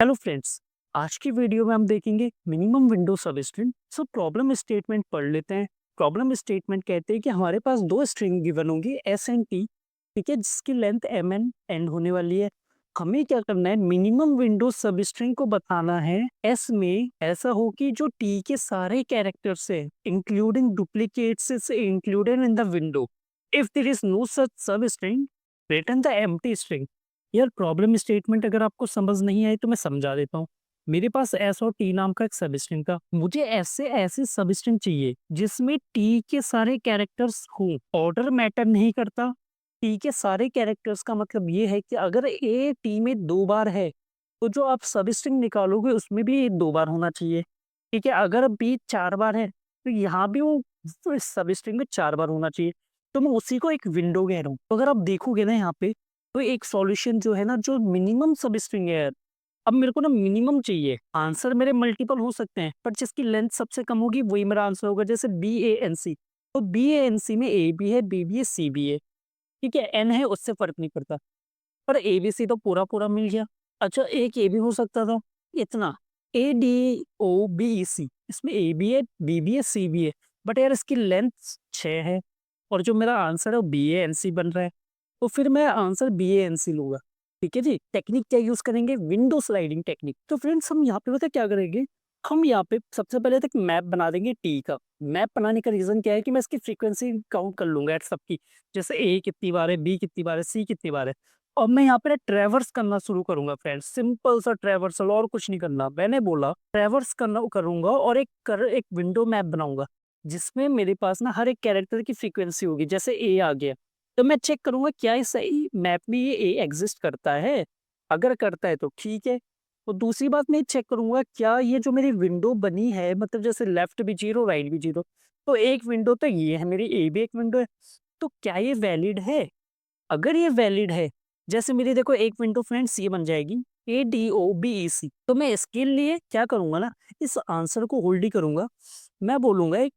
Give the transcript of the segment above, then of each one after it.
Hello friends. आज की video में हम देखेंगे मिनिमम विंडो सब स्ट्रिंग। सो प्रॉब्लम स्टेटमेंट पढ़ लेते हैं। प्रॉब्लम स्टेटमेंट कहते हैं कि हमारे पास दो स्ट्रिंग गिवन होंगी एस एंड टी, ठीक है, जिसकी लेंथ एम एन एंड होने वाली है। हमें क्या करना है, मिनिमम विंडो सब स्ट्रिंग को बताना है एस में ऐसा हो कि जो टी के सारे कैरेक्टर्स है including duplicates is included in the window. If there is no such substring, return the empty string. यार प्रॉब्लम स्टेटमेंट अगर आपको समझ नहीं आई तो मैं समझा देता हूँ। मेरे पास एस और टी नाम का एक सब स्ट्रिंग था। मुझे ऐसे ऐसे सब स्ट्रिंग चाहिए जिसमें टी के सारे कैरेक्टर्स हों। ऑर्डर मैटर नहीं करता। टी के सारे कैरेक्टर्स का मतलब ये है कि अगर ए टी में 2 बार है तो जो आप सब स्ट्रिंग निकालोगे उसमें भी 2 बार होना चाहिए। ठीक है, अगर बी 4 बार है तो यहाँ भी वो सब स्ट्रिंग में 4 बार होना चाहिए। तो मैं उसी को एक विंडो कह रहा हूँ। तो अगर आप देखोगे ना यहाँ पे, तो एक सॉल्यूशन जो है ना, जो मिनिमम सब स्ट्रिंग है यार, अब मेरे को ना मिनिमम चाहिए। आंसर मेरे मल्टीपल हो सकते हैं पर जिसकी लेंथ सबसे कम होगी वही मेरा आंसर होगा। जैसे बी ए एन सी, तो बी ए एन सी में ए भी है, बी भी है, सी भी है, ठीक है, एन है, उससे फर्क नहीं पड़ता। पर ए बी सी तो पूरा पूरा मिल गया। अच्छा, एक ए भी हो सकता था, इतना, A D O B E सी, इसमें ए भी है, बी भी है, सी भी है, बट यार इसकी लेंथ 6 है और जो मेरा आंसर है वो बी ए एन सी बन रहा है। तो फिर मैं answer B A N C लूंगा। ठीक है जी। टेक्निक क्या यूज करेंगे, विंडो स्लाइडिंग टेक्निक। तो फ्रेंड्स हम यहाँ पे पता है क्या करेंगे, हम यहाँ पे सबसे पहले तक मैप बना देंगे टी का। मैप बनाने का रीजन क्या है कि मैं इसकी फ्रीक्वेंसी काउंट कर लूंगा एट सबकी। जैसे ए कितनी बार है, बी कितनी बार है, सी कितनी बार है। और मैं यहाँ पे ट्रेवर्स करना शुरू करूंगा फ्रेंड्स, सिंपल सा ट्रेवर्सल, और कुछ नहीं करना। मैंने बोला ट्रेवर्स करना करूंगा और एक विंडो मैप बनाऊंगा जिसमें मेरे पास ना हर एक कैरेक्टर की फ्रीक्वेंसी होगी। जैसे ए आ गया तो मैं चेक करूंगा क्या इस सही मैप में ये ए एग्जिस्ट करता है। अगर करता है तो ठीक है। तो दूसरी बात मैं चेक करूंगा क्या ये जो मेरी विंडो बनी है, मतलब जैसे लेफ्ट भी 0 राइट भी 0, तो एक विंडो तो ये है मेरी, ए भी एक विंडो है, तो क्या ये वैलिड है। अगर ये वैलिड है, जैसे मेरी देखो एक विंडो फ्रेंड्स ये बन जाएगी A D O B E सी, तो मैं इसके लिए क्या करूंगा ना, इस आंसर को होल्ड ही करूंगा। मैं बोलूंगा एक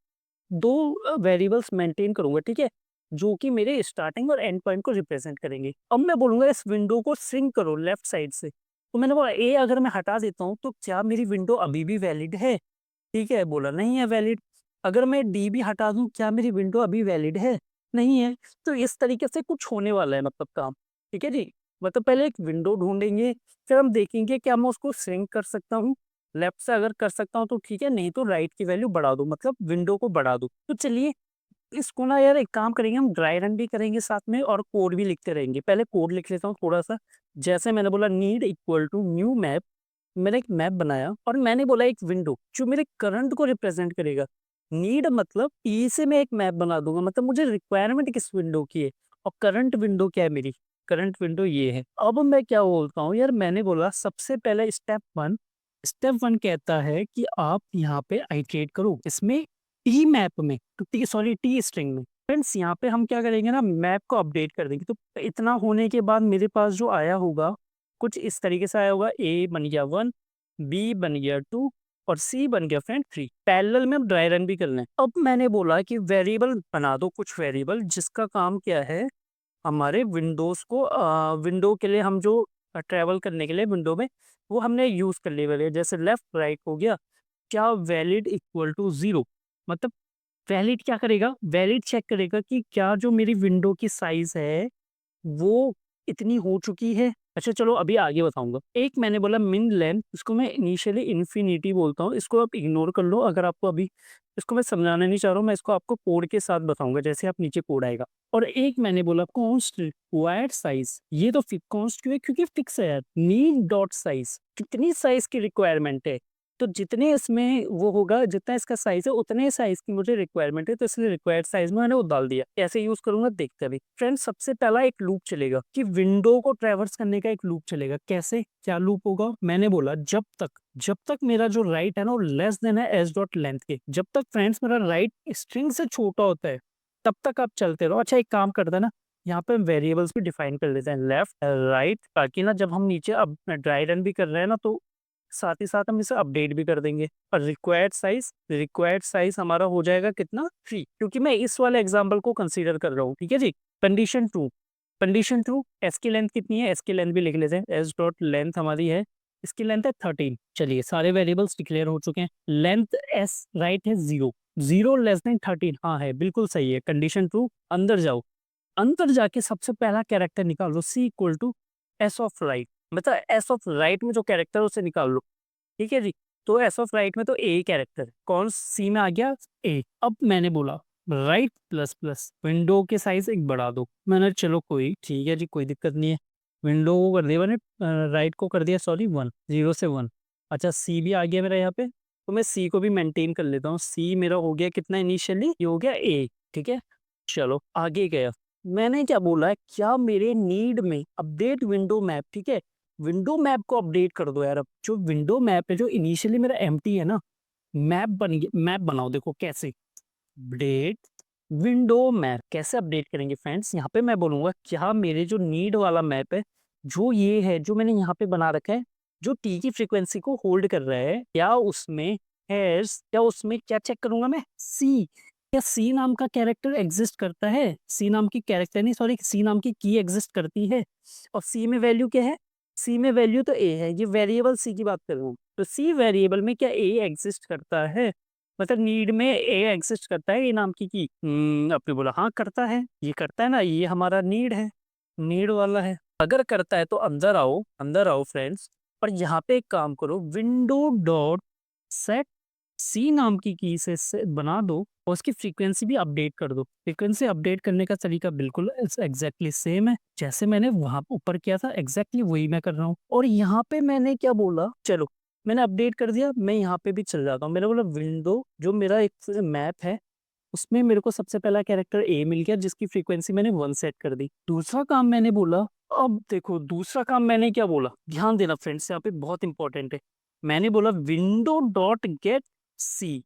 दो वेरिएबल्स मेंटेन करूंगा, ठीक है, जो कि मेरे स्टार्टिंग और एंड पॉइंट को रिप्रेजेंट करेंगे। अब मैं बोलूंगा इस विंडो को श्रिंक करो लेफ्ट साइड से। तो मैंने बोला ए अगर मैं हटा देता हूँ तो क्या मेरी विंडो अभी भी वैलिड है। ठीक है, बोला नहीं है वैलिड। अगर मैं डी भी हटा दूं, क्या मेरी विंडो अभी वैलिड है, नहीं है। तो इस तरीके से कुछ होने वाला है मतलब काम। ठीक है जी। मतलब पहले एक विंडो ढूंढेंगे, फिर हम देखेंगे क्या मैं उसको श्रिंक कर सकता हूँ। लेफ्ट से अगर कर सकता हूँ तो ठीक है, नहीं तो राइट की वैल्यू बढ़ा दूं, मतलब विंडो को बढ़ा दूं। तो चलिए इसको ना यार एक काम करेंगे, हम ड्राई रन भी करेंगे साथ में और कोड भी लिखते रहेंगे। पहले कोड लिख लेता हूँ थोड़ा सा। जैसे मैंने बोला need equal to new map, मैंने एक मैप बनाया और मैंने बोला एक विंडो जो मेरे करंट को रिप्रेजेंट करेगा। नीड मतलब ई से मैं एक मैप बना दूंगा, मतलब मुझे रिक्वायरमेंट किस विंडो की है और करंट विंडो क्या है मेरी। करंट विंडो ये है। अब मैं क्या बोलता हूँ यार, मैंने बोला सबसे पहले स्टेप वन कहता है कि आप यहाँ पे आइटरेट करो इसमें टी मैप में, तो टी सॉरी टी स्ट्रिंग में। फ्रेंड्स यहाँ पे हम क्या करेंगे ना, मैप को अपडेट कर देंगे। तो इतना होने के बाद मेरे पास जो आया होगा कुछ इस तरीके से आया होगा, ए बन गया 1, बी बन गया 2 और सी बन गया फ्रेंड 3। पैरेलल में अब ड्राई रन भी करना है। अब मैंने बोला कि वेरिएबल बना दो, कुछ वेरिएबल जिसका काम क्या है, हमारे विंडोज को विंडो के लिए हम जो ट्रेवल करने के लिए विंडो में वो हमने यूज कर लिए वाले, जैसे लेफ्ट राइट हो गया। क्या वैलिड इक्वल टू 0, मतलब वैलिड क्या करेगा, वैलिड चेक करेगा कि क्या जो मेरी विंडो की साइज है वो इतनी हो चुकी है। अच्छा चलो अभी आगे बताऊंगा। एक मैंने बोला मिन लेंथ, इसको मैं इनिशियली इन्फिनिटी बोलता हूँ, इसको आप इग्नोर कर लो अगर आपको अभी इसको मैं समझाना नहीं चाह रहा हूँ। मैं इसको आपको कोड के साथ बताऊंगा जैसे आप नीचे कोड आएगा। और एक मैंने बोला कॉन्स्ट रिक्वायर्ड साइज, ये तो कॉन्स्ट क्यों है, क्योंकि फिक्स है यार। नीड डॉट साइज, कितनी साइज की रिक्वायरमेंट है, तो जितने इसमें वो होगा, जितना इसका साइज है उतने साइज की मुझे रिक्वायरमेंट है, तो इसलिए रिक्वायर्ड साइज में मैंने वो डाल दिया। ऐसे यूज करूंगा, देखते अभी फ्रेंड्स। सबसे पहला एक लूप चलेगा कि विंडो को ट्रैवर्स करने का एक लूप चलेगा। कैसे, क्या लूप होगा, मैंने बोला जब तक मेरा जो राइट है ना वो लेस देन है एस डॉट लेंथ के, जब तक फ्रेंड्स मेरा राइट स्ट्रिंग से छोटा होता है तब तक आप चलते रहो। अच्छा एक काम करते हैं ना, यहाँ पे हम वेरिएबल्स भी डिफाइन कर लेते हैं, लेफ्ट राइट, ताकि ना जब हम नीचे अब ड्राई रन भी कर रहे हैं ना तो साथ ही साथ हम इसे अपडेट भी कर देंगे। और रिक्वायर्ड साइज हमारा हो जाएगा कितना, 3, क्योंकि मैं इस वाले एग्जांपल को कंसीडर कर रहा हूँ। ठीक है जी। कंडीशन 2, एस की लेंथ कितनी है, एस की लेंथ भी लिख लेते हैं, एस डॉट लेंथ हमारी है इसकी लेंथ है 13। चलिए सारे वेरिएबल्स डिक्लेयर हो चुके हैं। लेंथ एस राइट है 0, 0 लेस देन 13, हाँ है, बिल्कुल सही है, कंडीशन ट्रू। अंदर जाओ, अंदर जाके सबसे पहला कैरेक्टर निकाल लो, C equal to S of right, मतलब एस ऑफ राइट में जो कैरेक्टर है उसे निकाल लो, ठीक है जी। तो एस ऑफ राइट में तो ए कैरेक्टर, कौन सी में आ गया, ए। अब मैंने बोला राइट प्लस प्लस विंडो के साइज एक बढ़ा दो, मैंने चलो कोई ठीक है जी, कोई दिक्कत नहीं है। विंडो को कर दिया मैंने, राइट को कर दिया सॉरी 1, 0 से 1। अच्छा सी भी आ गया मेरा यहाँ पे, तो मैं सी को भी मेंटेन कर लेता हूँ। सी मेरा हो गया कितना इनिशियली, ये हो गया ए, ठीक है। चलो आगे गया, मैंने क्या बोला है, क्या मेरे नीड में अपडेट विंडो मैप, ठीक है। विंडो मैप को अपडेट कर दो यार। अब जो विंडो मैप है जो इनिशियली मेरा एम्प्टी है ना, मैप बन गया, मैप बनाओ। देखो कैसे अपडेट विंडो मैप, कैसे अपडेट करेंगे फ्रेंड्स, यहाँ पे मैं बोलूंगा क्या मेरे जो नीड वाला मैप है, जो ये है जो मैंने यहाँ पे बना रखा है, जो टी की फ्रीक्वेंसी को होल्ड कर रहा है, क्या उसमें हैश, क्या उसमें क्या चेक करूंगा मैं, सी, क्या सी नाम का कैरेक्टर एग्जिस्ट करता है, सी नाम की कैरेक्टर नहीं सॉरी, सी नाम की की एग्जिस्ट करती है। और सी में वैल्यू क्या है, सी में वैल्यू तो ए है, ये वेरिएबल सी की बात कर रहा हूँ, तो सी वेरिएबल में क्या ए एग्जिस्ट करता है, मतलब नीड में ए एग्जिस्ट करता है ए नाम की आपने बोला हाँ करता है, ये करता है ना, ये हमारा नीड है, नीड वाला है। अगर करता है तो अंदर आओ, अंदर आओ फ्रेंड्स, और यहाँ पे एक काम करो, विंडो डॉट सेट सी नाम की से बना दो, और उसकी फ्रीक्वेंसी भी अपडेट कर दो। फ्रीक्वेंसी अपडेट करने का तरीका बिल्कुल एग्जैक्टली सेम है जैसे मैंने वहां ऊपर किया था, एग्जैक्टली वही मैं कर रहा हूँ। और यहाँ पे मैंने क्या बोला, चलो मैंने अपडेट कर दिया, मैं यहाँ पे भी चल जाता हूँ। मैंने बोला विंडो, जो मेरा एक मैप है उसमें मेरे को सबसे पहला कैरेक्टर ए मिल गया जिसकी फ्रीक्वेंसी मैंने 1 सेट कर दी। दूसरा काम मैंने बोला, अब देखो दूसरा काम मैंने क्या बोला, ध्यान देना फ्रेंड्स, यहाँ पे बहुत इंपॉर्टेंट है। मैंने बोला विंडो डॉट गेट सी,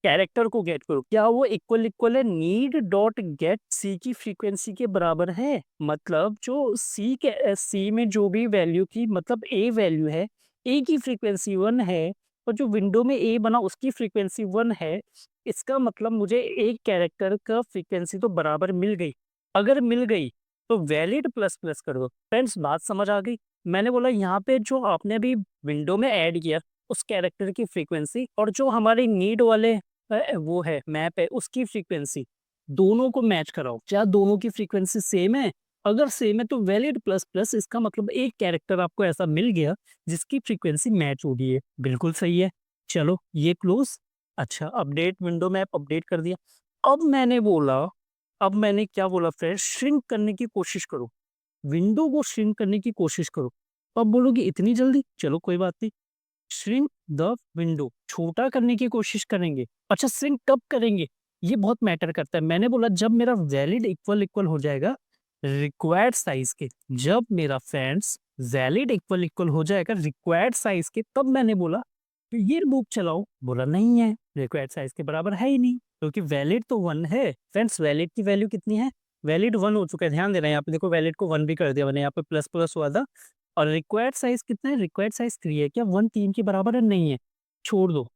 कैरेक्टर को गेट करो, क्या वो इक्वल इक्वल है नीड डॉट गेट सी की फ्रीक्वेंसी के बराबर है। मतलब जो सी के सी में जो भी वैल्यू थी, मतलब ए वैल्यू है, ए की फ्रीक्वेंसी 1 है, और जो विंडो में ए बना उसकी फ्रीक्वेंसी 1 है। इसका मतलब मुझे एक कैरेक्टर का फ्रीक्वेंसी तो बराबर मिल गई। अगर मिल गई तो वैलिड प्लस प्लस कर दो। फ्रेंड्स बात समझ आ गई। मैंने बोला यहाँ पे जो आपने अभी विंडो में ऐड किया उस कैरेक्टर की फ्रीक्वेंसी और जो हमारे नीड वाले वो है मैप है उसकी फ्रीक्वेंसी, दोनों को मैच कराओ। क्या दोनों की फ्रीक्वेंसी सेम है? अगर सेम है तो वैलिड प्लस प्लस, इसका मतलब एक कैरेक्टर आपको ऐसा मिल गया जिसकी फ्रीक्वेंसी मैच हो रही है। बिल्कुल सही है। चलो ये क्लोज। अच्छा अपडेट विंडो मैप अपडेट कर दिया। अब मैंने बोला, अब मैंने क्या बोला फ्रेंड्स, श्रिंक करने की कोशिश करो, विंडो को श्रिंक करने की कोशिश करो। अब बोलोगे इतनी जल्दी, चलो कोई बात नहीं, श्रिंक द विंडो, छोटा करने की कोशिश करेंगे। अच्छा श्रिंक कब करेंगे, ये बहुत मैटर करता है। मैंने बोला जब मेरा वैलिड इक्वल इक्वल हो जाएगा रिक्वायर्ड साइज के, जब मेरा फ्रेंड्स वैलिड इक्वल इक्वल हो जाएगा रिक्वायर्ड साइज के, तब मैंने बोला तो ये लूप चलाओ। बोला नहीं है, रिक्वायर्ड साइज के बराबर है ही नहीं, क्योंकि वैलिड तो 1 है। फ्रेंड्स वैलिड की वैल्यू कितनी है, वैलिड 1 हो चुका है, ध्यान देना यहाँ पे देखो, वैलिड को 1 भी कर दिया मैंने, यहाँ पे प्लस प्लस हुआ था। और रिक्वायर्ड साइज कितना है, रिक्वायर्ड साइज 3 है। क्या 1 3 के बराबर है? नहीं है, छोड़ दो,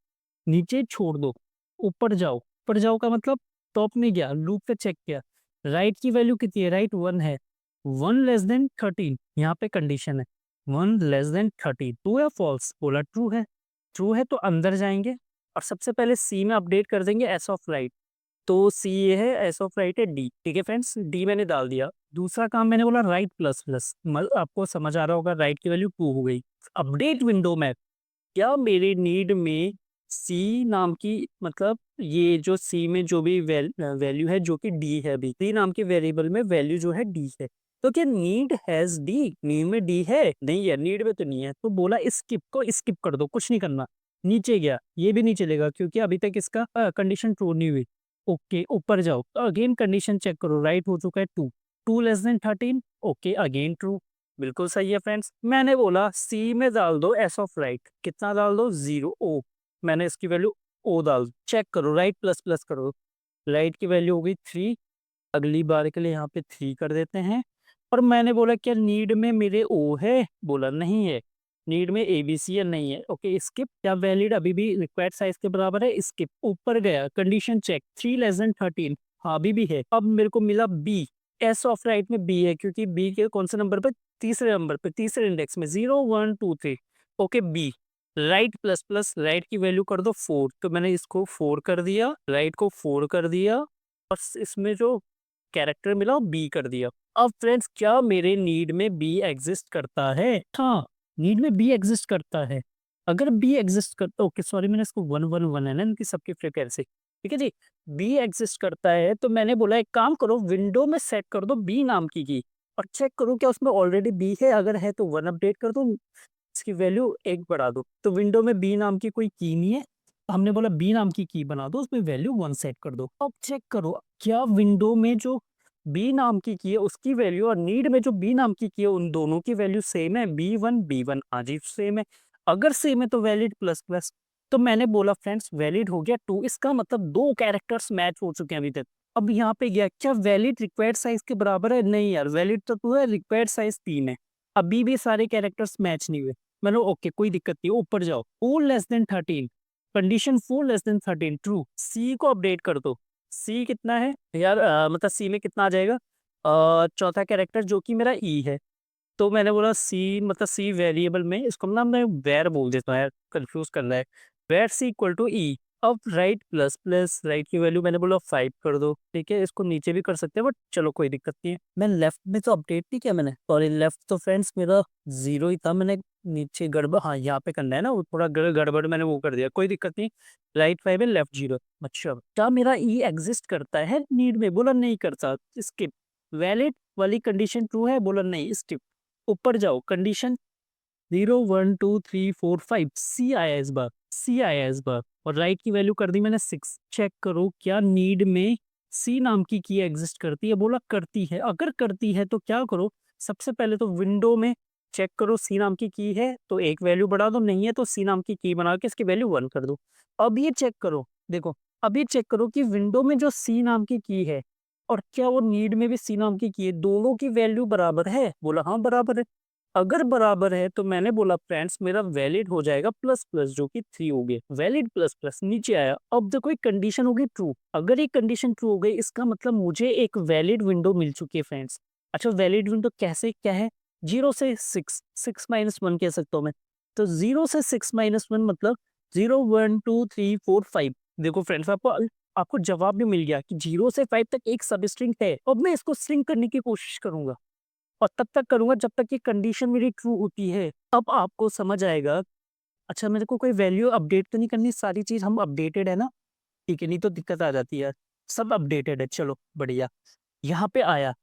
नीचे छोड़ दो, ऊपर जाओ। ऊपर जाओ का मतलब टॉप में गया, लूप पे चेक किया, राइट की वैल्यू कितनी है, राइट 1 है। 1 लेस देन 13, यहाँ पे कंडीशन है 1 लेस देन 30, ट्रू या फॉल्स? बोला ट्रू है। ट्रू है तो अंदर जाएंगे और सबसे पहले सी में अपडेट कर देंगे एस ऑफ राइट। तो सी ये है, एस ऑफ राइट है डी, ठीक है फ्रेंड्स, डी मैंने डाल दिया। दूसरा काम मैंने बोला राइट प्लस प्लस, आपको समझ आ रहा होगा, राइट की वैल्यू 2 हो गई। अपडेट विंडो मैप, क्या मेरे नीड में सी नाम की, मतलब ये जो सी में जो भी वैल्यू है जो कि डी है, अभी सी नाम के वेरिएबल में वैल्यू जो है डी है, तो क्या नीड हैज डी, नीड में डी है? नहीं है, नीड में तो नहीं है। तो बोला स्किप को स्किप कर दो, कुछ नहीं करना। नीचे गया, ये भी नहीं चलेगा क्योंकि अभी तक इसका कंडीशन ट्रू नहीं हुई। ओके ऊपर जाओ, अगेन कंडीशन चेक करो, राइट हो चुका है 2, 2 less than 13, okay again true, बिल्कुल सही है फ्रेंड्स। मैंने बोला सी में डाल दो एस ऑफ राइट, कितना डाल दो, 0 ओ, मैंने इसकी वैल्यू ओ डाल, चेक करो राइट प्लस प्लस करो, राइट की वैल्यू हो गई 3, अगली बार के लिए यहाँ पे 3 कर देते हैं। और मैंने बोला क्या नीड में मेरे ओ है? बोला नहीं है। नीड में ए बी सी है? नहीं है, ओके स्किप। क्या वैलिड अभी भी रिक्वायर्ड साइज के बराबर है? स्किप। ऊपर गया, कंडीशन चेक, 3 लेस देन 13, हाँ अभी भी है। अब मेरे को मिला बी, एस ऑफ राइट में बी है क्योंकि बी के कौन से नंबर पे, तीसरे नंबर पे, तीसरे इंडेक्स में 0 1 2 3, okay B, right plus plus right की वैल्यू कर दो 4, तो मैंने इसको 4 कर दिया, राइट को 4 कर दिया और इसमें जो कैरेक्टर मिला वो बी कर दिया। अब फ्रेंड्स क्या मेरे नीड में बी एग्जिस्ट करता है? हाँ, नीड में बी एग्जिस्ट करता है। अगर बी एग्जिस्ट करता, ओके सॉरी मैंने इसको 111 है ना इनकी सबकी फ्रीक्वेंसी, ठीक है जी। बी एग्जिस्ट करता है तो मैंने बोला एक काम करो, विंडो में सेट कर दो बी नाम की और चेक करो क्या उसमें ऑलरेडी बी है, अगर है तो 1 अपडेट कर दो, इसकी वैल्यू 1 बढ़ा दो। तो विंडो में बी नाम की कोई की नहीं है, तो हमने बोला बी नाम की बना दो, उसमें वैल्यू 1 सेट कर दो। अब चेक करो क्या विंडो में जो बी नाम की है उसकी वैल्यू और नीड में जो बी नाम की है उन दोनों की वैल्यू सेम है, बी वन हाँ जी सेम है। अगर सेम है तो वैलिड प्लस प्लस। तो मैंने बोला फ्रेंड्स वैलिड हो गया 2, इसका मतलब 2 कैरेक्टर्स मैच हो चुके हैं अभी तक। अब यहाँ पे गया क्या वैलिड रिक्वायर्ड साइज के बराबर है? नहीं यार, वैलिड तो 2 है, रिक्वायर्ड साइज 3 है। अभी भी सारे कैरेक्टर्स मैच नहीं हुए। मैंने ओके कोई दिक्कत नहीं, ऊपर जाओ, 4 less than 13, condition 4 less than 13 true, C को अपडेट कर दो। सी कितना है यार, मतलब सी में कितना आ जाएगा, चौथा कैरेक्टर जो कि मेरा ई है। तो मैंने बोला सी मतलब सी वेरिएबल में, इसको ना मैं वेर बोल देता हूँ यार, कंफ्यूज कर रहा है। वेर सी इक्वल टू ई। अब राइट प्लस प्लस राइट की वैल्यू मैंने बोला 5 कर दो, ठीक है। इसको नीचे भी कर सकते हैं बट चलो कोई दिक्कत नहीं है। मैं लेफ्ट में तो अपडेट नहीं किया मैंने, सॉरी लेफ्ट तो फ्रेंड्स मेरा 0 ही था, मैंने नीचे गड़बड़, हाँ यहाँ पे करना है ना, वो थोड़ा गड़बड़ मैंने वो कर दिया, कोई दिक्कत नहीं। राइट 5 है लेफ्ट 0। अच्छा क्या मेरा ई एग्जिस्ट करता है नीड में? बोला नहीं करता, स्किप। वैलिड वाली कंडीशन ट्रू है? बोला नहीं, स्किप। ऊपर जाओ, कंडीशन 0 1 2 3 4 5, सी आया इस बार, सी आया इस बार। और राइट की वैल्यू कर दी मैंने 6। चेक करो क्या नीड में सी नाम की एग्जिस्ट करती है? बोला करती है। अगर करती है तो क्या करो, सबसे पहले तो विंडो में चेक करो सी नाम की है तो एक वैल्यू बढ़ा दो, नहीं है तो सी नाम की बना के इसकी वैल्यू 1 कर दो। अब ये चेक करो, देखो अब ये चेक करो कि विंडो में जो सी नाम की है और क्या वो नीड में भी सी नाम की है, दोनों की वैल्यू बराबर है? बोला हाँ बराबर है। अगर बराबर है तो मैंने बोला फ्रेंड्स मेरा वैलिड हो जाएगा प्लस प्लस जो कि 3 हो गए, वैलिड प्लस प्लस नीचे आया। अब देखो एक कंडीशन होगी ट्रू, अगर ये कंडीशन ट्रू हो गई इसका मतलब मुझे एक वैलिड विंडो मिल चुकी है फ्रेंड्स। अच्छा वैलिड विंडो कैसे क्या है? 0 से 6, 6 - 1 कह सकता हूँ मैं। तो 0 से 6 - 1 मतलब 0 1 2 3 4 5। देखो फ्रेंड्स आपको जवाब भी मिल गया कि 0 से 5 तक एक सब स्ट्रिंग है। अब मैं इसको स्ट्रिंग करने की कोशिश करूंगा और तब तक करूँगा जब तक ये कंडीशन मेरी ट्रू होती है। अब आपको समझ आएगा, अच्छा मेरे को कोई वैल्यू अपडेट तो नहीं करनी, सारी चीज़ हम अपडेटेड है ना? ठीक है, नहीं तो दिक्कत आ जाती है। सब अपडेटेड है, चलो बढ़िया। यहाँ पे आया,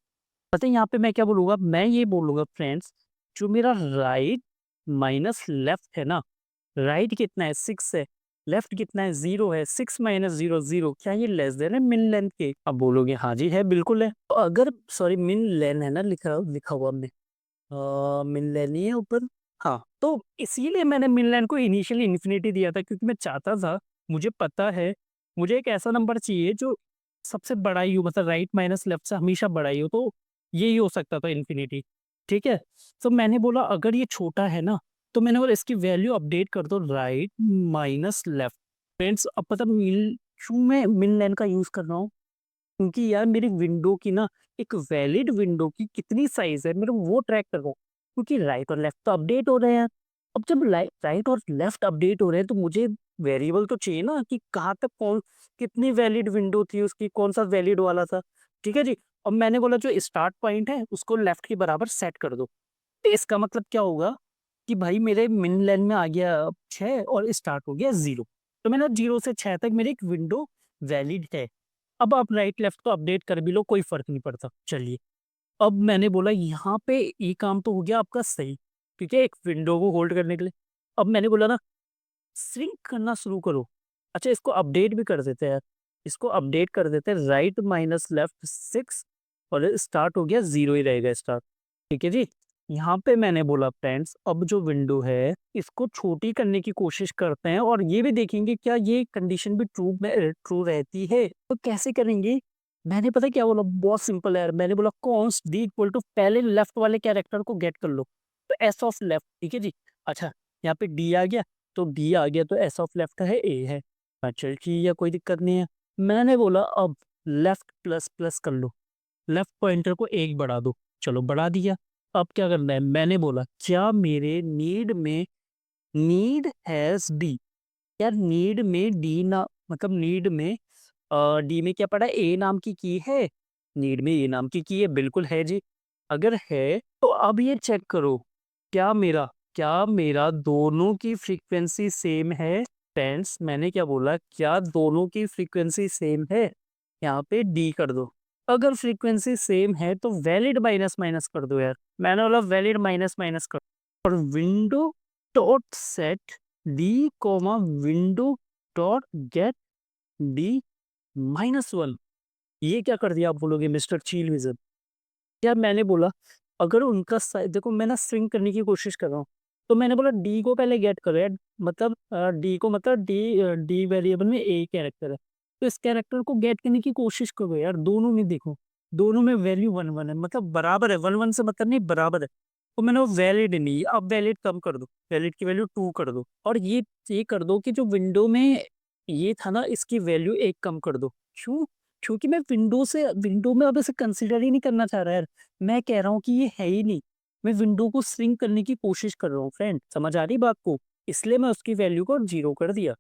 पता है यहाँ पे मैं क्या बोलूँगा? मैं ये बोलूँगा फ्रेंड्स जो मेरा राइट माइनस लेफ्ट है ना, राइट कितना है 6 है, लेफ्ट कितना है 0 है, 6 - 0 0, क्या ये लेस देन है मिन लेंथ के? अब बोलोगे हाँ जी है, बिल्कुल है। तो अगर सॉरी मिन लेन है ना लिखा लिखा हुआ हमने, मिनलैन ही है ऊपर। हाँ, तो इसीलिए मैंने मिनलैन को इनिशियली इन्फिनिटी दिया था क्योंकि मैं चाहता था, मुझे पता है, मुझे एक ऐसा नंबर चाहिए जो सबसे बड़ा ही हो, मतलब राइट माइनस लेफ्ट से हमेशा बड़ा ही हो, तो यही हो सकता था इन्फिनिटी, ठीक है? तो मैंने बोला अगर ये छोटा है ना, तो मैंने बोला इसकी वैल्यू अपडेट कर दो राइट माइनस लेफ्ट। फ्रेंड्स अब पता मिल क्यों मैं मिनलैन का यूज़ कर रहा हूँ? क्योंकि यार मेरी विंडो की ना, एक वैलिड विंडो की कितनी साइज है मेरे को वो ट्रैक कर रहा हूँ, क्योंकि राइट और लेफ्ट तो अपडेट हो रहे हैं। अब जब राइट और लेफ्ट अपडेट हो रहे हैं तो मुझे वेरिएबल तो चाहिए ना कि कहाँ तक कौन कितनी वैलिड विंडो थी उसकी, कौन सा वैलिड वाला था, ठीक है जी। अब मैंने बोला जो स्टार्ट पॉइंट है उसको लेफ्ट के बराबर सेट कर दो। तो इसका मतलब क्या होगा कि भाई मेरे मिन लेन में आ गया 6 और स्टार्ट हो गया 0। तो मैंने 0 से 6 तक मेरी एक विंडो वैलिड है। अब आप राइट लेफ्ट को अपडेट कर भी लो, कोई फर्क नहीं पड़ता। चलिए, अब मैंने बोला यहाँ पे ये काम तो हो गया आपका सही, ठीक है, एक विंडो को होल्ड करने के लिए। अब मैंने बोला ना श्रिंक करना शुरू करो। अच्छा इसको अपडेट भी कर देते हैं यार, इसको अपडेट कर देते हैं, राइट माइनस लेफ्ट 6 और स्टार्ट हो गया 0 ही रहेगा स्टार्ट, ठीक है जी। यहाँ पे मैंने बोला फ्रेंड्स अब जो विंडो है इसको छोटी करने की कोशिश करते हैं और ये भी देखेंगे क्या ये कंडीशन भी ट्रू में ट्रू रहती है। तो कैसे करेंगे? मैंने पता क्या बोला, बहुत सिंपल है यार, मैंने बोला कॉन्स्ट डी इक्वल टू पहले लेफ्ट वाले कैरेक्टर को गेट कर लो, तो एस ऑफ लेफ्ट, ठीक है जी। अच्छा यहाँ पे डी आ गया, तो डी आ गया तो एस ऑफ लेफ्ट है ए है। हाँ, चल ठीक है कोई दिक्कत नहीं है। मैंने बोला अब लेफ्ट प्लस प्लस कर लो, लेफ्ट पॉइंटर को 1 बढ़ा दो, चलो बढ़ा दिया। अब क्या करना है? मैंने बोला क्या मेरे नीड में नीड हैज डी। यार नीड में डी ना, मतलब नीड में डी में क्या पड़ा है, ए नाम की है। नीड में ए नाम की है, बिल्कुल है जी। अगर है तो अब ये चेक करो, क्या मेरा क्या मेरा दोनों की फ्रीक्वेंसी सेम है। फ्रेंड्स मैंने क्या बोला, क्या दोनों की फ्रीक्वेंसी सेम है। यहाँ पे डी कर दो। अगर फ्रीक्वेंसी सेम है तो वैलिड माइनस माइनस कर दो यार, मैंने बोला वैलिड माइनस माइनस कर दो। और window dot set D coma window dot gate D -1। ये क्या कर दिया आप बोलोगे मिस्टर चील विजन। यार मैंने बोला अगर उनका देखो मैं ना स्विंग करने की कोशिश कर रहा हूँ, तो मैंने बोला डी को पहले गेट करो यार, मतलब डी को, मतलब डी वेरिएबल में ए कैरेक्टर है, तो इस कैरेक्टर को गेट करने की कोशिश करो यार। दोनों में देखो, दोनों में वैल्यू 1 1 है, मतलब बराबर है। 1 1 से मतलब नहीं, बराबर है। तो मैंने वो वैलिड नहीं, अब वैलिड कम कर दो, वैलिड की वैल्यू 2 कर दो। और ये कर दो कि जो विंडो में ये था ना, इसकी वैल्यू 1 कम कर दो। क्यों? क्योंकि मैं विंडो में अब इसे कंसिडर ही नहीं करना चाह रहा यार। मैं कह रहा हूँ कि ये है ही नहीं। मैं विंडो को श्रिंक करने की कोशिश कर रहा हूँ फ्रेंड, समझ आ रही बात को? इसलिए मैं उसकी वैल्यू को 0 कर दिया।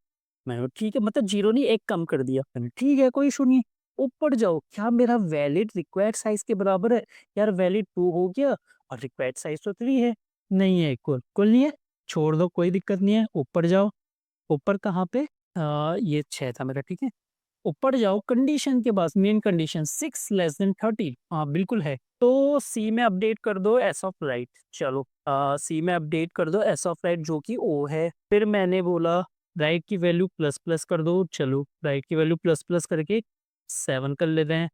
मैंने कहा, ठीक है, मतलब 0 नहीं 1 कम कर दिया। मैंने ठीक है कोई इशू नहीं है। ऊपर जाओ, क्या मेरा वैलिड रिक्वायर्ड साइज के बराबर है? यार वैलिड 2 हो गया और रिक्वायर्ड साइज तो 3 है। नहीं है, इक्वल कुल नहीं है। छोड़ दो, कोई दिक्कत नहीं है। ऊपर जाओ। ऊपर कहाँ पे? ये 6 था मेरा, ठीक है। ऊपर जाओ, कंडीशन के पास मेन कंडीशन 6<13। हाँ बिल्कुल है, तो सी में अपडेट कर दो एस ऑफ राइट। चलो सी में अपडेट कर दो एस ऑफ राइट, जो कि ओ है। फिर मैंने बोला राइट की वैल्यू प्लस प्लस कर दो। चलो राइट की वैल्यू प्लस प्लस करके 7 कर लेते हैं।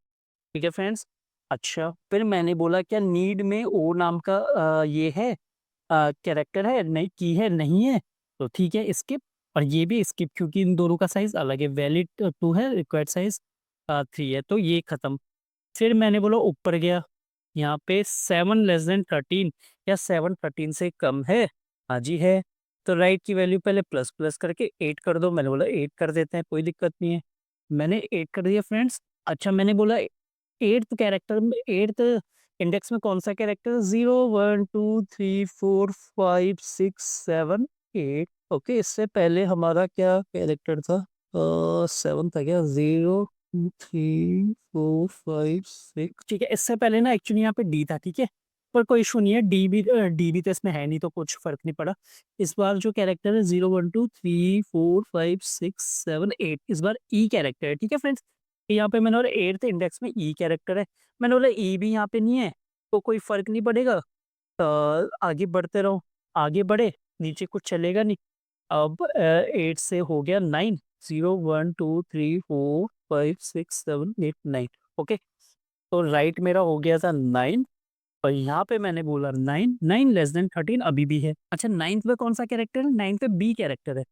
ठीक है फ्रेंड्स। अच्छा फिर मैंने बोला क्या नीड में ओ नाम का ये है, कैरेक्टर है, नहीं की है, नहीं है, तो ठीक है स्किप। और ये भी स्किप, क्योंकि इन दोनों का साइज अलग है। वैलिड 2 है, रिक्वायर्ड साइज 3 है, तो ये खत्म। फिर मैंने बोला ऊपर गया, यहाँ पे 7<13, क्या 7 13 से कम है? हाँ जी है। तो राइट की वैल्यू पहले प्लस प्लस करके 8 कर दो। मैंने बोला 8 कर देते हैं, कोई दिक्कत नहीं है। मैंने 8 कर दिया फ्रेंड्स। अच्छा मैंने बोला एट्थ कैरेक्टर में, एट्थ इंडेक्स में कौन सा कैरेक्टर? 0 1 2 3 4 5 6 7 8। ओके, इससे पहले हमारा क्या कैरेक्टर था? 7 था क्या? 0 2 3 4 5 6। ठीक है, इससे पहले ना एक्चुअली यहाँ पे डी था, ठीक है। पर कोई इशू नहीं है, डी भी तो इसमें है नहीं, तो कुछ फर्क नहीं पड़ा। इस बार जो कैरेक्टर है 0 1 2 3 4 5 6 7 8, इस बार ई कैरेक्टर है, ठीक है फ्रेंड्स। यहाँ पे मैंने बोला एट्थ इंडेक्स में ई कैरेक्टर है। मैंने बोला ई भी यहाँ पे नहीं है, तो कोई फर्क नहीं पड़ेगा। तो आगे बढ़ते रहो, आगे बढ़े, नीचे कुछ चलेगा नहीं। अब 8 से हो गया 9। 0 1 2 3 4 5 6 7 8 9। ओके, तो राइट मेरा हो गया था 9। और यहाँ पे मैंने बोला 9 9 <13 अभी भी है। अच्छा नाइन्थ में कौन सा कैरेक्टर है? नाइन्थ पे बी कैरेक्टर है,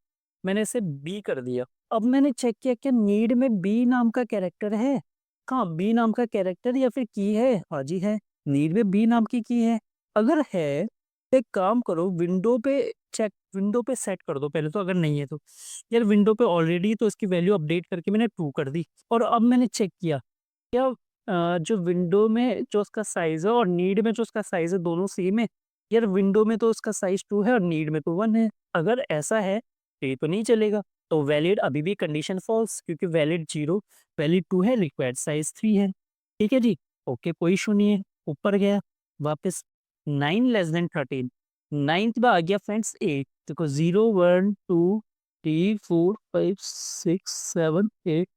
मैंने इसे बी कर दिया। अब मैंने चेक किया क्या नीड में बी नाम का कैरेक्टर है? कहाँ बी नाम का कैरेक्टर या फिर की है? हाँ जी है, नीड में बी नाम की है। अगर है तो एक काम करो, विंडो पे चेक, विंडो पे सेट कर दो पहले तो, अगर नहीं है तो। यार विंडो पे ऑलरेडी तो इसकी वैल्यू अपडेट करके मैंने 2 कर दी। और अब मैंने चेक किया क्या जो विंडो में जो उसका साइज है और नीड में जो उसका साइज है, दोनों सेम है। यार विंडो में तो उसका साइज 2 है और नीड में तो 1 है। अगर ऐसा है तो ये तो नहीं चलेगा। तो वैलिड अभी भी कंडीशन फॉल्स, क्योंकि वैलिड 0, वैलिड 2 है, रिक्वायर्ड साइज 3 है। ठीक है जी, ओके कोई इशू नहीं है। ऊपर गया वापस, 9<13। नाइन्थ में आ गया फ्रेंड्स 8। देखो 0 1 2 3 4 5 6 7 8।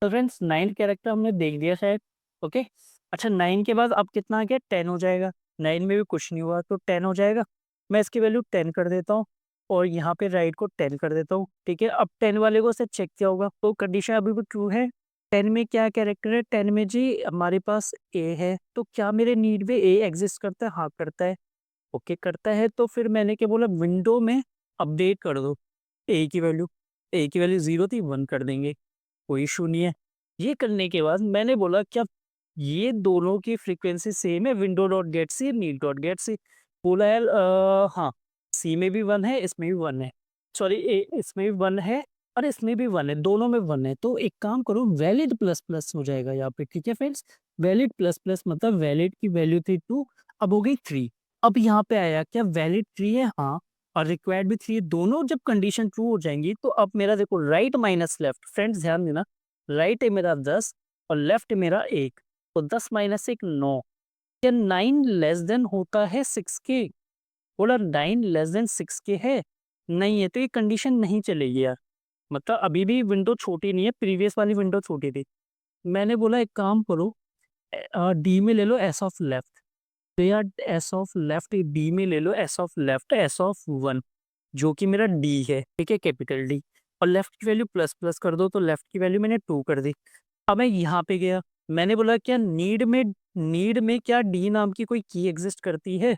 तो फ्रेंड्स 9 कैरेक्टर हमने देख लिया शायद। ओके, अच्छा 9 के बाद अब कितना आ गया? 10 हो जाएगा। 9 में भी कुछ नहीं हुआ तो 10 हो जाएगा। मैं इसकी वैल्यू 10 कर देता हूँ और यहाँ पे राइट को 10 कर देता हूँ। ठीक है, अब 10 वाले को से चेक किया होगा, तो कंडीशन अभी भी ट्रू है। 10 में क्या कैरेक्टर है? 10 में जी हमारे पास ए है, तो क्या मेरे नीड में ए एग्जिस्ट करता है? हाँ करता है। ओके करता है, तो फिर मैंने क्या बोला, विंडो में अपडेट कर दो ए की वैल्यू। ए की वैल्यू 0 थी, 1 कर देंगे, कोई इशू नहीं है। ये करने के बाद मैंने बोला क्या ये दोनों की फ्रीक्वेंसी सेम है? विंडो डॉट गेट सी, नीड डॉट गेट सी। बोला यार हाँ, सी में भी 1 है, इसमें भी 1 है। सॉरी, इसमें भी 1 है और इसमें भी 1 है, दोनों में 1 है। तो एक काम करो, वैलिड प्लस प्लस हो जाएगा यहाँ पे। ठीक है फ्रेंड्स, वैलिड प्लस प्लस मतलब वैलिड की वैल्यू थी 2, अब हो गई 3। अब यहाँ पे आया क्या वैलिड 3 है? हाँ। और रिक्वायर्ड भी 3, दोनों जब कंडीशन ट्रू हो जाएंगी तो अब मेरा देखो राइट माइनस लेफ्ट, फ्रेंड्स ध्यान देना, राइट है मेरा 10 और लेफ्ट मेरा 1, तो 10 माइनस 1 9। क्या 9 लेस देन होता है 6 के? बोला 9 लेस देन 6 के है, नहीं है, तो ये कंडीशन नहीं चलेगी यार। मतलब अभी भी विंडो छोटी नहीं है, प्रीवियस वाली विंडो छोटी थी। मैंने बोला एक काम करो, डी में ले लो एस ऑफ लेफ्ट, तो यार एस ऑफ लेफ्ट डी में ले लो S of left S of 1, जो कि मेरा डी है, ठीक है, कैपिटल डी। और लेफ्ट की वैल्यू प्लस प्लस कर दो, तो लेफ्ट की वैल्यू मैंने 2 कर दी। अब मैं यहाँ पे गया, मैंने बोला क्या नीड में क्या डी नाम की कोई की एग्जिस्ट करती है?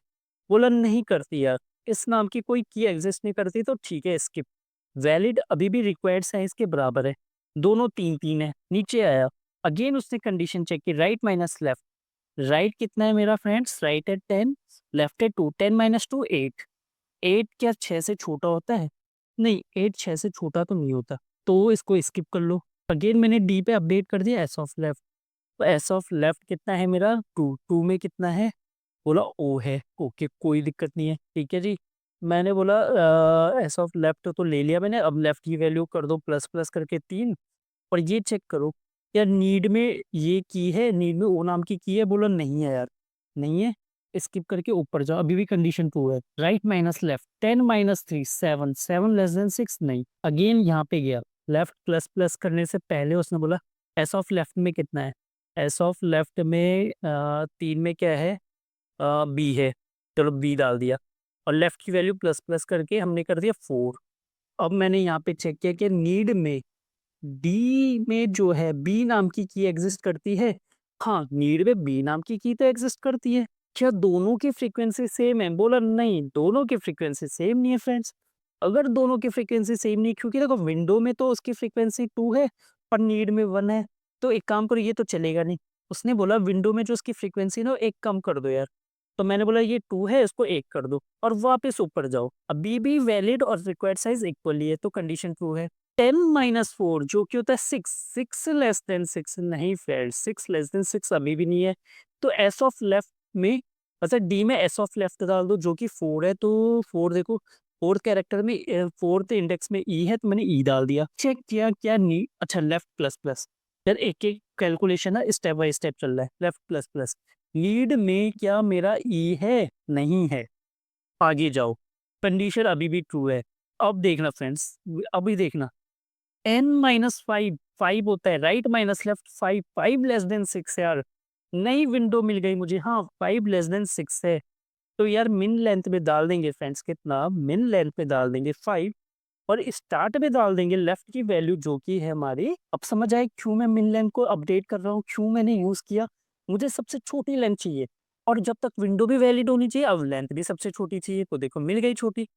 बोला नहीं करती यार, इस नाम की कोई की एग्जिस्ट नहीं करती, तो ठीक है स्किप। वैलिड अभी भी रिक्वायर्ड साइज के बराबर है, दोनों 3 3 है। नीचे आया, अगेन उसने कंडीशन चेक की, राइट माइनस लेफ्ट। राइट कितना है मेरा फ्रेंड्स? राइट है 10, लेफ्ट है 2, 10 माइनस 2 8। 8 क्या 6 से छोटा होता है? नहीं, 8 6 से छोटा तो नहीं होता, तो इसको स्किप कर लो। अगेन मैंने डी पे अपडेट कर दिया एस ऑफ लेफ्ट, तो एस ऑफ लेफ्ट कितना है मेरा? 2, 2 में कितना है? बोला ओ है, ओके कोई दिक्कत नहीं है, ठीक है जी। मैंने बोला एस ऑफ लेफ्ट तो ले लिया मैंने, अब लेफ्ट की वैल्यू कर दो प्लस प्लस करके 3। और ये चेक करो, यार नीड में ये की है, नीड में ओ नाम की है? बोला नहीं है यार, नहीं है, स्किप करके ऊपर जाओ, अभी भी कंडीशन ट्रू है। Right minus left, 10 minus 3 7, 7 less than 6 नहीं। अगेन यहाँ पे गया, लेफ्ट प्लस प्लस करने से पहले उसने बोला एस ऑफ लेफ्ट में कितना है? एस ऑफ लेफ्ट में 3 में क्या है? बी है, चलो बी डाल दिया। और लेफ्ट की वैल्यू प्लस प्लस करके हमने कर दिया 4। अब मैंने यहाँ पे चेक किया कि नीड में डी में जो है बी नाम की एग्जिस्ट करती है? हाँ, नीड में बी नाम की तो एग्जिस्ट करती है। क्या दोनों की फ्रीक्वेंसी सेम है? बोला नहीं, दोनों की फ्रीक्वेंसी सेम नहीं है फ्रेंड्स। अगर दोनों की फ्रीक्वेंसी सेम नहीं, क्योंकि देखो विंडो में तो उसकी फ्रीक्वेंसी 2 है और नीड में 1 है, तो एक काम करो, ये तो चलेगा नहीं। उसने बोला विंडो में जो उसकी फ्रीक्वेंसी ना वो 1 कम कर दो यार। तो मैंने बोला ये 2 है, इसको 1 कर दो और वापस ऊपर जाओ। अभी भी वैलिड और रिक्वायर्ड साइज इक्वली है, तो कंडीशन ट्रू है। 10 माइनस 4 जो कि होता है 6, 6 लेस देन 6 नहीं फ्रेंड, 6 लेस देन 6 अभी भी नहीं है। तो एस ऑफ लेफ्ट में, अच्छा डी में एस ऑफ लेफ्ट डाल दो जो कि 4 है, तो 4 देखो, फोर्थ कैरेक्टर में, फोर्थ इंडेक्स में ई है, तो मैंने ई डाल दिया। चेक किया क्या नी, अच्छा लेफ्ट प्लस प्लस, यार एक एक कैलकुलेशन है, स्टेप बाय स्टेप चल रहा है। लेफ्ट प्लस प्लस, लीड में क्या मेरा ई है? नहीं है, आगे जाओ, कंडीशन अभी भी ट्रू है। अब देखना फ्रेंड्स, अभी देखना, n माइनस 5, 5 होता है, right minus left 5, 5 less than 6 यार। नई विंडो मिल गई मुझे, हाँ 5 लेस देन 6 है, तो यार मिन लेंथ में डाल देंगे फ्रेंड्स, कितना मिन लेंथ में डाल देंगे 5, और स्टार्ट में डाल देंगे लेफ्ट की वैल्यू जो कि है हमारी। अब समझ आए क्यों मैं मिन लेंथ को अपडेट कर रहा हूँ, क्यों मैंने यूज किया। मुझे सबसे छोटी लेंथ चाहिए, और जब तक विंडो भी वैलिड होनी चाहिए, अब लेंथ भी सबसे छोटी चाहिए, तो देखो मिल गई छोटी।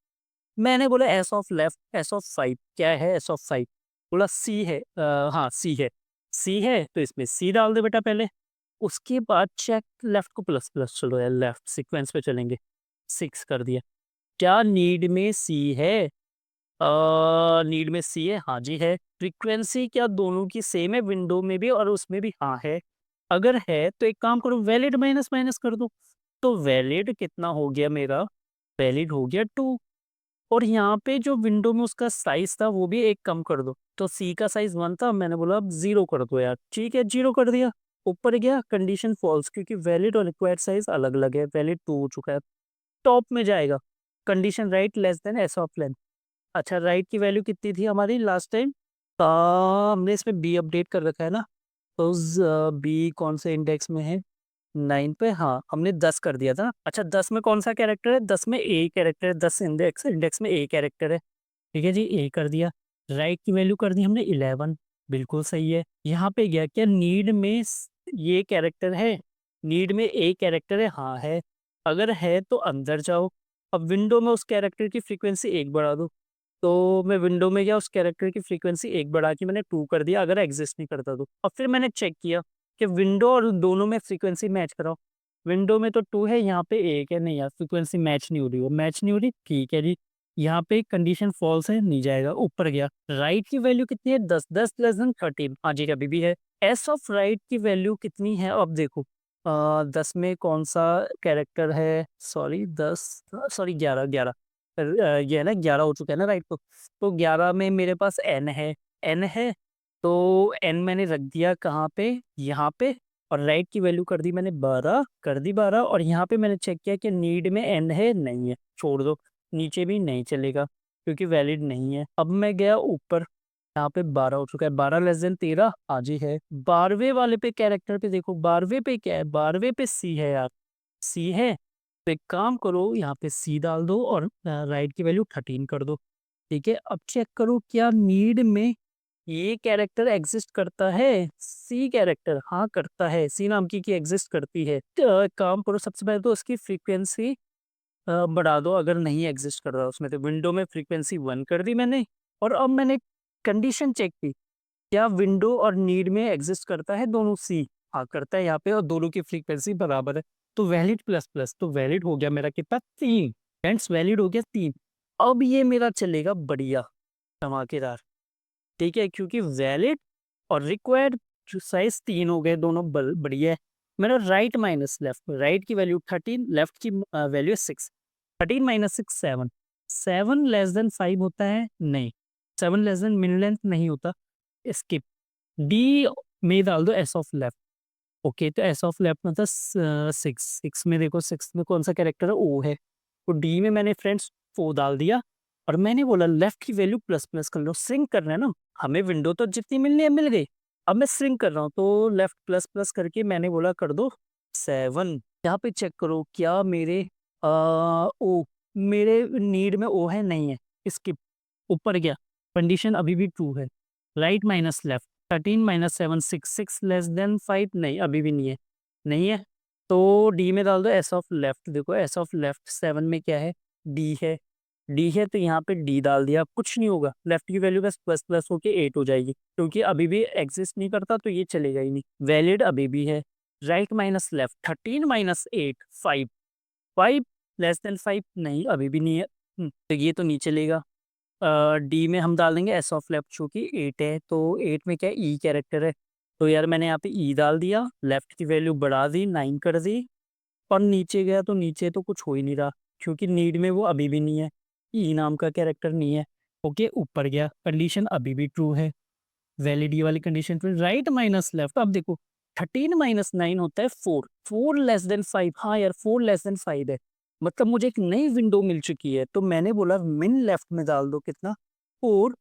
मैंने बोला S of left S of 5 क्या है? एस ऑफ 5, बोला सी है, हाँ सी है, सी है तो इसमें सी डाल दे बेटा पहले। उसके बाद चेक लेफ्ट को प्लस प्लस, चलो यार लेफ्ट सीक्वेंस पे चलेंगे, 6 कर दिया। क्या नीड में सी है? नीड में सी है, हाँ जी है। फ्रीक्वेंसी क्या दोनों की सेम है, विंडो में भी और उसमें भी? हाँ है। अगर है तो एक काम करो, वैलिड माइनस माइनस कर दो, तो वैलिड कितना हो गया मेरा? वैलिड हो गया 2, और यहाँ पे जो विंडो में उसका साइज था वो भी 1 कम कर दो, तो सी का साइज 1 था, मैंने बोला अब 0 कर दो यार, ठीक है 0 कर दिया। ऊपर गया, कंडीशन फॉल्स, क्योंकि वैलिड और रिक्वायर्ड साइज अलग अलग है, वैलिड 2 हो चुका है। टॉप में जाएगा, condition right less than S of length. अच्छा राइट की वैल्यू कितनी थी हमारी लास्ट टाइम? हमने इसमें बी अपडेट कर रखा है ना, तो बी कौन से इंडेक्स में है? 9 पे, हाँ हमने 10 कर दिया था। अच्छा 10 में कौन सा कैरेक्टर है? 10 में ए कैरेक्टर है, 10 इंडेक्स, इंडेक्स में ए कैरेक्टर है, ठीक है जी, ए कर दिया। राइट की वैल्यू कर दी हमने 11, बिल्कुल सही है। यहाँ पे गया, क्या नीड में ये कैरेक्टर है? नीड में ए कैरेक्टर है, हाँ है। अगर है तो अंदर जाओ, अब विंडो में उस कैरेक्टर की फ्रीक्वेंसी 1 बढ़ा दो, तो मैं विंडो में गया, उस कैरेक्टर की फ्रीक्वेंसी 1 बढ़ा के मैंने 2 कर दिया, अगर एग्जिस्ट नहीं करता तो। और फिर मैंने चेक किया कि विंडो और दोनों में फ्रीक्वेंसी मैच कराओ, विंडो में तो 2 है, यहाँ पे 1 है, नहीं यार फ्रीक्वेंसी मैच नहीं हो रही, वो मैच नहीं हो रही, ठीक है जी। यहाँ पे कंडीशन फॉल्स है, नहीं जाएगा। ऊपर गया, राइट की वैल्यू कितनी है? 10, 10 लेस देन 13, हाँ जी अभी भी है। एस ऑफ राइट की वैल्यू कितनी है? अब देखो 10 में कौन सा कैरेक्टर है? Sorry 10, sorry 11, 11। ये है ना 11 हो चुका है ना, राइट। तो 11 में मेरे पास n है तो n मैंने रख दिया कहाँ पे, यहाँ पे। और राइट की वैल्यू कर दी मैंने 12, कर दी 12। और यहाँ पे मैंने चेक किया कि नीड में n है, नहीं है, छोड़ दो। नीचे भी नहीं चलेगा क्योंकि वैलिड नहीं है। अब मैं गया ऊपर, यहाँ पे 12 हो चुका है, 12 लेस देन 13 आज ही है। 12वें वाले पे कैरेक्टर पे देखो, 12वें पे क्या है, 12वें पे सी है यार, सी है। तो एक काम करो, यहाँ पे सी डाल दो और राइट की वैल्यू 13 कर दो। ठीक है, अब चेक करो क्या नीड में ये कैरेक्टर एग्जिस्ट करता है, सी कैरेक्टर, हाँ करता है, सी नाम की एग्जिस्ट करती है। तो एक काम करो, सबसे पहले तो उसकी फ्रीक्वेंसी बढ़ा दो अगर नहीं एग्जिस्ट कर रहा उसमें। तो विंडो में फ्रीक्वेंसी 1 कर दी मैंने। और अब मैंने कंडीशन चेक की, क्या विंडो और नीड में एग्जिस्ट करता है दोनों, सी हाँ करता है यहाँ पे, और दोनों की फ्रीक्वेंसी बराबर है। तो वैलिड प्लस प्लस, तो वैलिड हो गया मेरा कितना, 3। फ्रेंड्स वैलिड हो गया 3। अब ये मेरा चलेगा बढ़िया, धमाकेदार। ठीक है, क्योंकि वैलिड और रिक्वायर्ड जो साइज 3 हो गए, दोनों बढ़िया है। मेरा राइट माइनस लेफ्ट, राइट की वैल्यू 13, लेफ्ट की वैल्यू 6। 13 माइनस 6 7। 7 लेस देन 5 होता है, नहीं। 7 लेस देन मिन लेंथ नहीं होता, स्किप। डी में डाल दो एस ऑफ लेफ्ट। ओके, तो एस ऑफ लेफ्ट मतलब 6। 6 में देखो, 6 में कौन सा कैरेक्टर है, ओ है। तो डी में मैंने फ्रेंड्स 4 डाल दिया। और मैंने बोला लेफ्ट की वैल्यू प्लस प्लस कर लो, श्रिंक करना है ना हमें, विंडो तो जितनी मिलनी है मिल गई। अब मैं श्रिंक कर रहा हूँ, तो लेफ्ट प्लस प्लस करके मैंने बोला कर दो 7। यहाँ पे चेक करो क्या मेरे ओ, मेरे नीड में ओ है, नहीं है, स्किप। ऊपर गया, कंडीशन अभी भी ट्रू है। Right minus left, 13 minus 7 6। 6 less than 5, नहीं अभी भी नहीं है, नहीं है। तो डी में डाल दो एस ऑफ लेफ्ट। देखो एस ऑफ लेफ्ट 7 में क्या है, डी है। डी है तो यहाँ पे डी डाल दिया, कुछ नहीं होगा, लेफ्ट की वैल्यू बस प्लस प्लस होके 8 हो जाएगी, क्योंकि अभी भी एग्जिस्ट नहीं करता तो ये चलेगा ही नहीं, वैलिड अभी भी है। Right minus left, 13 minus 8 5। 5 less than 5, नहीं अभी भी नहीं है। तो ये तो नहीं चलेगा। डी में हम डाल देंगे एस ऑफ लेफ्ट, जो कि 8 है। तो 8 में क्या है, ई कैरेक्टर है। तो यार मैंने यहाँ पे ई डाल दिया, लेफ्ट की वैल्यू बढ़ा दी, 9 कर दी। और नीचे गया तो नीचे तो कुछ हो ही नहीं रहा, क्योंकि नीड में वो अभी भी नहीं है, ई नाम का कैरेक्टर नहीं है। ओके, ऊपर गया, कंडीशन अभी भी ट्रू है, वैलिड वाली condition true. Right minus left, अब देखो 13 माइनस 9 होता है 4। 4 लेस देन 5, हाँ यार 4 लेस देन 5 है, मतलब मुझे एक नई विंडो मिल चुकी है। तो मैंने बोला मिन लेफ्ट में डाल दो कितना, 4।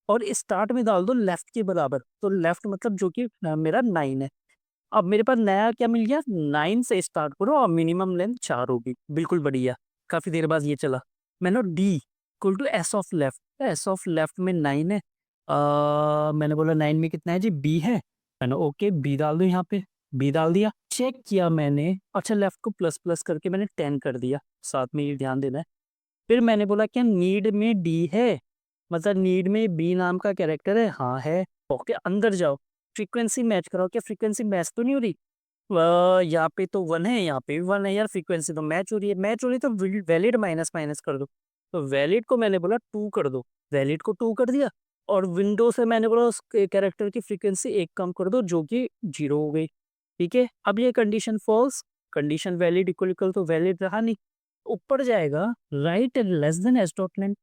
और स्टार्ट में डाल दो लेफ्ट के बराबर, तो लेफ्ट मतलब जो कि मेरा 9 है। अब मेरे पास नया क्या मिल गया, 9 से स्टार्ट करो और मिनिमम लेंथ 4 होगी, बिल्कुल बढ़िया। काफी देर बाद ये चला। मैंने D equal to S of left, S of left में 9 है। मैंने बोला 9 में कितना है जी, बी है। मैंने ओके बी डाल दो, यहाँ पे बी डाल दिया। चेक किया मैंने, अच्छा लेफ्ट को प्लस प्लस करके मैंने 10 कर दिया, साथ में ये ध्यान देना है। फिर मैंने बोला क्या नीड में डी है, मतलब नीड में बी नाम का कैरेक्टर है, हाँ है। ओके, अंदर जाओ, फ्रीक्वेंसी मैच कराओ, क्या फ्रीक्वेंसी मैच तो नहीं हो रही, यहाँ पे तो 1 है, यहाँ पे भी 1 है यार, फ्रीक्वेंसी तो मैच हो रही है। मैच हो रही है तो वैलिड माइनस माइनस कर दो। तो वैलिड को मैंने बोला 2 कर दो, वैलिड को 2 कर दिया। और विंडो से मैंने बोला उस कैरेक्टर की फ्रीक्वेंसी 1 कम कर दो, जो कि 0 हो गई। ठीक है, अब ये condition false, condition valid equal equal तो वैलिड रहा नहीं। ऊपर जाएगा, right less than S dot length.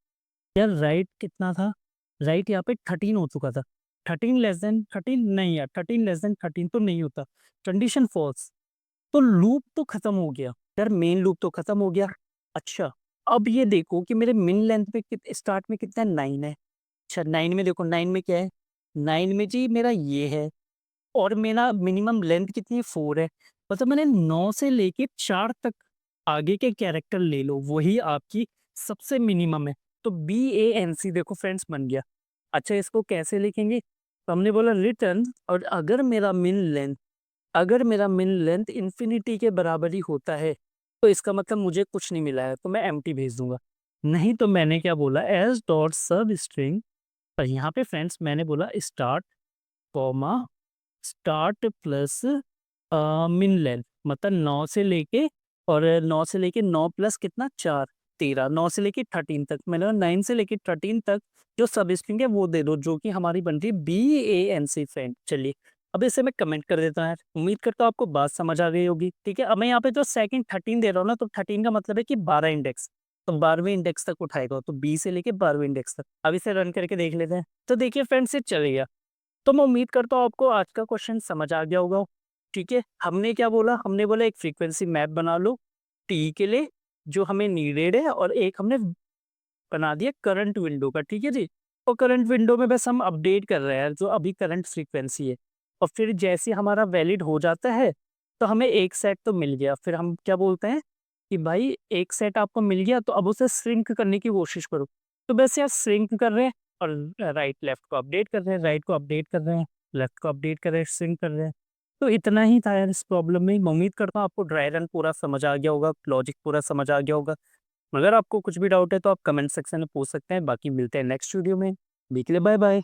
यार राइट कितना था, राइट यहाँ पे 13 हो चुका था। 13 लेस देन 13 नहीं यार, 13 लेस देन 13 तो नहीं होता, कंडीशन फॉल्स। तो लूप तो खत्म हो गया यार, मेन लूप तो खत्म हो गया। अच्छा, अब ये देखो कि मेरे मिन लेंथ पे स्टार्ट में कितना 9 है। अच्छा 9 में देखो, 9 में क्या है, 9 में जी मेरा ये है। और मेरा मिनिमम लेंथ कितनी है, 4 है। मतलब मैंने 9 से लेके 4 तक आगे के कैरेक्टर ले लो, वही आपकी सबसे मिनिमम है। तो BANC देखो फ्रेंड्स बन गया। अच्छा, इसको कैसे लिखेंगे, तो हमने बोला रिटर्न, और अगर मेरा मिन लेंथ इन्फिनिटी के बराबर ही होता है, तो इसका मतलब मुझे कुछ नहीं मिला है, तो मैं एम्प्टी भेज दूंगा। नहीं तो मैंने क्या बोला, एस डॉट सब स्ट्रिंग। और यहाँ पे फ्रेंड्स मैंने बोला start comma start plus min length, मतलब 9 से लेके, और 9 से लेके 9 प्लस कितना 4, 13। 9 से लेके 13 तक, मैंने 9 से लेके 13 तक जो सब स्ट्रिंग है वो दे दो, जो कि हमारी बन रही है BANC फ्रेंड। चलिए, अब इसे मैं कमेंट कर देता हूँ। उम्मीद करता हूँ आपको बात समझ आ गई होगी। ठीक है, अब मैं यहाँ पे जो सेकंड 13 दे रहा हूँ ना, तो 13 का मतलब है कि 12 इंडेक्स। तो 12वें इंडेक्स तक उठाएगा, तो बी से लेके 12वें इंडेक्स तक। अब इसे रन करके देख लेते हैं। तो देखिए फ्रेंड्स, ये चल गया। तो मैं उम्मीद करता हूँ आपको आज का क्वेश्चन समझ आ गया होगा। ठीक है, हमने क्या बोला, हमने बोला एक फ्रीक्वेंसी मैप बना लो टी के लिए जो हमें नीडेड है, और एक हमने बना दिया करंट विंडो का। ठीक है जी, और करंट विंडो में बस हम अपडेट कर रहे हैं जो अभी करंट फ्रीक्वेंसी है, और फिर जैसे हमारा वैलिड हो जाता है तो हमें एक सेट तो मिल गया। फिर हम क्या बोलते हैं कि भाई एक सेट आपको मिल गया तो अब उसे श्रिंक करने की कोशिश करो। तो बस यार श्रिंक कर रहे हैं, और राइट लेफ्ट को अपडेट कर रहे हैं, राइट को अपडेट कर रहे हैं, लेफ्ट को अपडेट कर रहे हैं, श्रिंक कर रहे हैं। तो इतना ही था यार इस प्रॉब्लम में। मैं उम्मीद करता हूँ आपको ड्राई रन पूरा समझ आ गया होगा, लॉजिक पूरा समझ आ गया होगा। अगर आपको कुछ भी डाउट है तो आप कमेंट सेक्शन में पूछ सकते हैं। बाकी मिलते हैं नेक्स्ट वीडियो में। अभी के लिए बाय बाय।